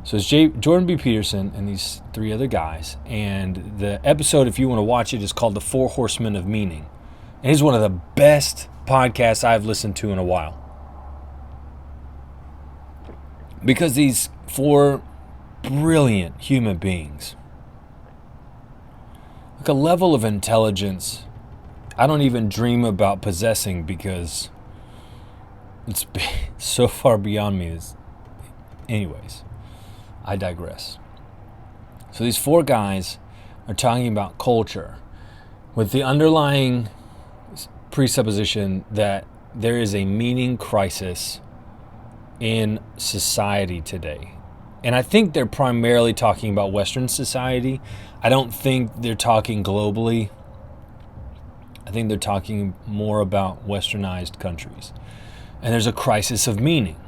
So it's Jordan B. Peterson and these three other guys. And the episode, if you want to watch it, is called The Four Horsemen of Meaning. And it's one of the best podcasts I've listened to in a while. Because these four brilliant human beings, like a level of intelligence I don't even dream about possessing, because it's so far beyond me. Anyways, I digress. So these four guys are talking about culture with the underlying presupposition that there is a meaning crisis in society today. And I think they're primarily talking about Western society. I don't think they're talking globally. I think they're talking more about westernized countries. And there's a crisis of meaning.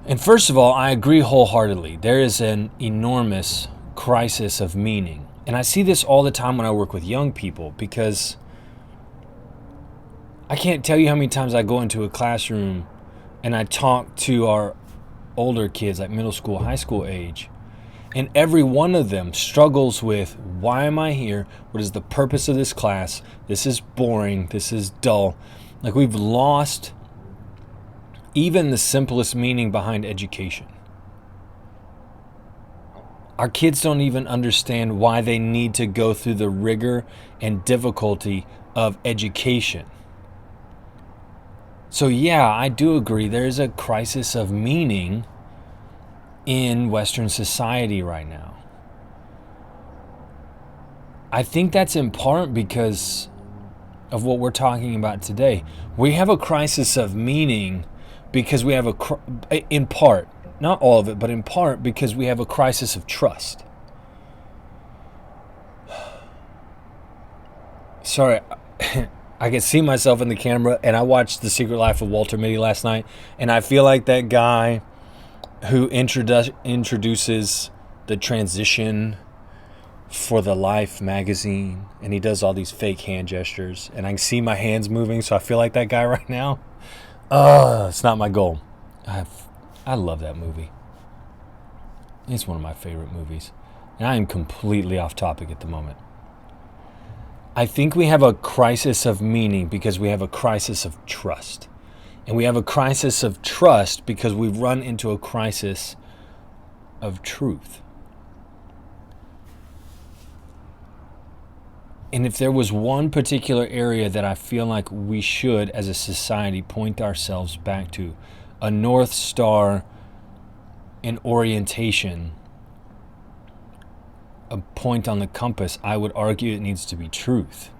And first of all, I agree wholeheartedly. There is an enormous crisis of meaning. And I see this all the time when I work with young people, because I can't tell you how many times I go into a classroom and I talk to our older kids, like middle school, high school age, and every one of them struggles with, why am I here? What is the purpose of this class? This is boring. This is dull. Like, we've lost even the simplest meaning behind education. Our kids don't even understand why they need to go through the rigor and difficulty of education. So yeah, I do agree there is a crisis of meaning in Western society right now. I think that's in part because of what we're talking about today. We have a crisis of meaning because we have in part, not all of it, but in part because we have a crisis of trust. Sorry, I can see myself in the camera, and I watched The Secret Life of Walter Mitty last night, and I feel like that guy who introduces the transition for the Life magazine, and he does all these fake hand gestures, and I can see my hands moving, so I feel like that guy right now. It's not my goal. I love that movie. It's one of my favorite movies, and I am completely off topic at the moment. I think we have a crisis of meaning because we have a crisis of trust. And we have a crisis of trust because we've run into a crisis of truth. And if there was one particular area that I feel like we should, as a society, point ourselves back to, a North Star, an orientation, a point on the compass, I would argue it needs to be truth.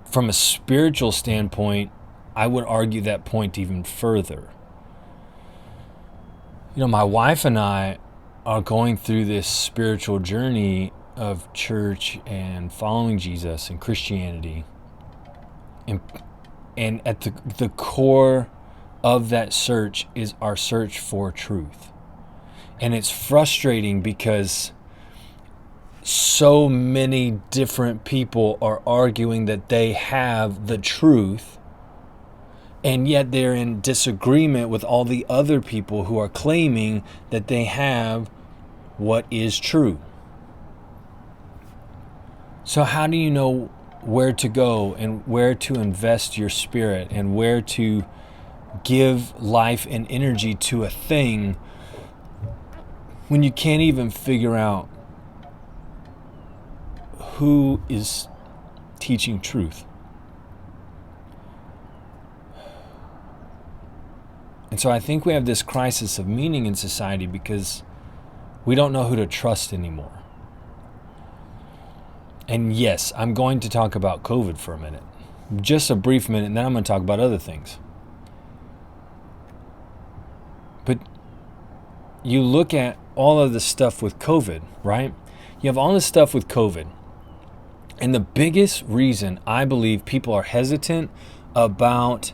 From a spiritual standpoint, I would argue that point even further. You know, my wife and I are going through this spiritual journey of church and following Jesus and Christianity. And at the core of that search is our search for truth. And it's frustrating because so many different people are arguing that they have the truth, and yet they're in disagreement with all the other people who are claiming that they have what is true. So how do you know where to go and where to invest your spirit and where to give life and energy to a thing when you can't even figure out who is teaching truth? And so I think we have this crisis of meaning in society because we don't know who to trust anymore. And yes, I'm going to talk about COVID for a minute. Just a brief minute, and then I'm going to talk about other things. But you look at all of the stuff with COVID, right? You have all this stuff with COVID. And the biggest reason I believe people are hesitant about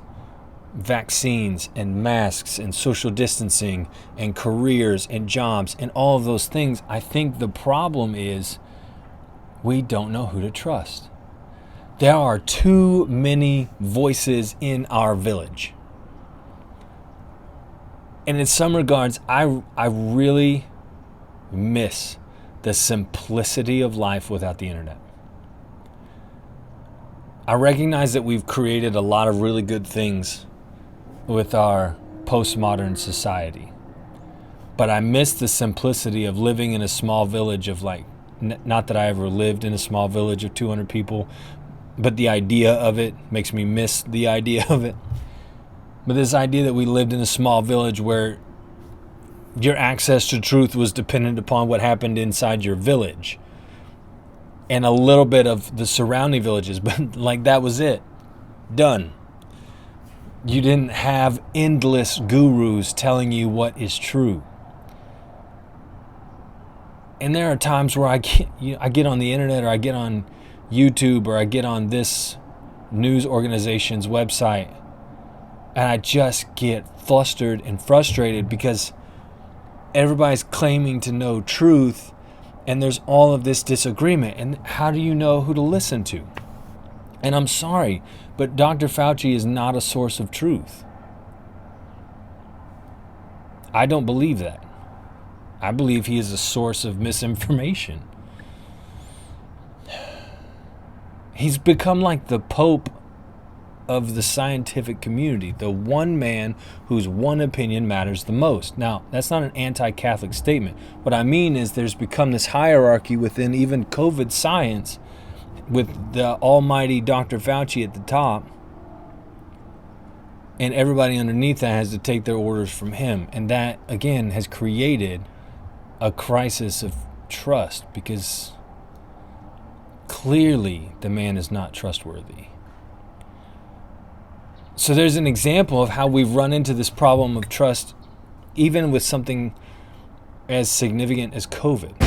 vaccines and masks and social distancing and careers and jobs and all of those things, I think the problem is we don't know who to trust. There are too many voices in our village. And in some regards, I really miss the simplicity of life without the internet. I recognize that we've created a lot of really good things with our postmodern society. But I miss the simplicity of living in a small village of like, not that I ever lived in a small village of 200 people, but the idea of it makes me miss the idea of it. But this idea that we lived in a small village where your access to truth was dependent upon what happened inside your village and a little bit of the surrounding villages, but like that was it. Done. You didn't have endless gurus telling you what is true. And there are times where I get on the internet, or I get on YouTube, or I get on this news organization's website, and I just get flustered and frustrated because everybody's claiming to know truth, and there's all of this disagreement. And how do you know who to listen to? And I'm sorry, but Dr. Fauci is not a source of truth. I don't believe that. I believe he is a source of misinformation. He's become like the Pope of the scientific community, the one man whose one opinion matters the most. Now, that's not an anti-Catholic statement. What I mean is there's become this hierarchy within even COVID science with the almighty Dr. Fauci at the top, and everybody underneath that has to take their orders from him. And that, again, has created a crisis of trust because clearly the man is not trustworthy. So there's an example of how we've run into this problem of trust even with something as significant as COVID.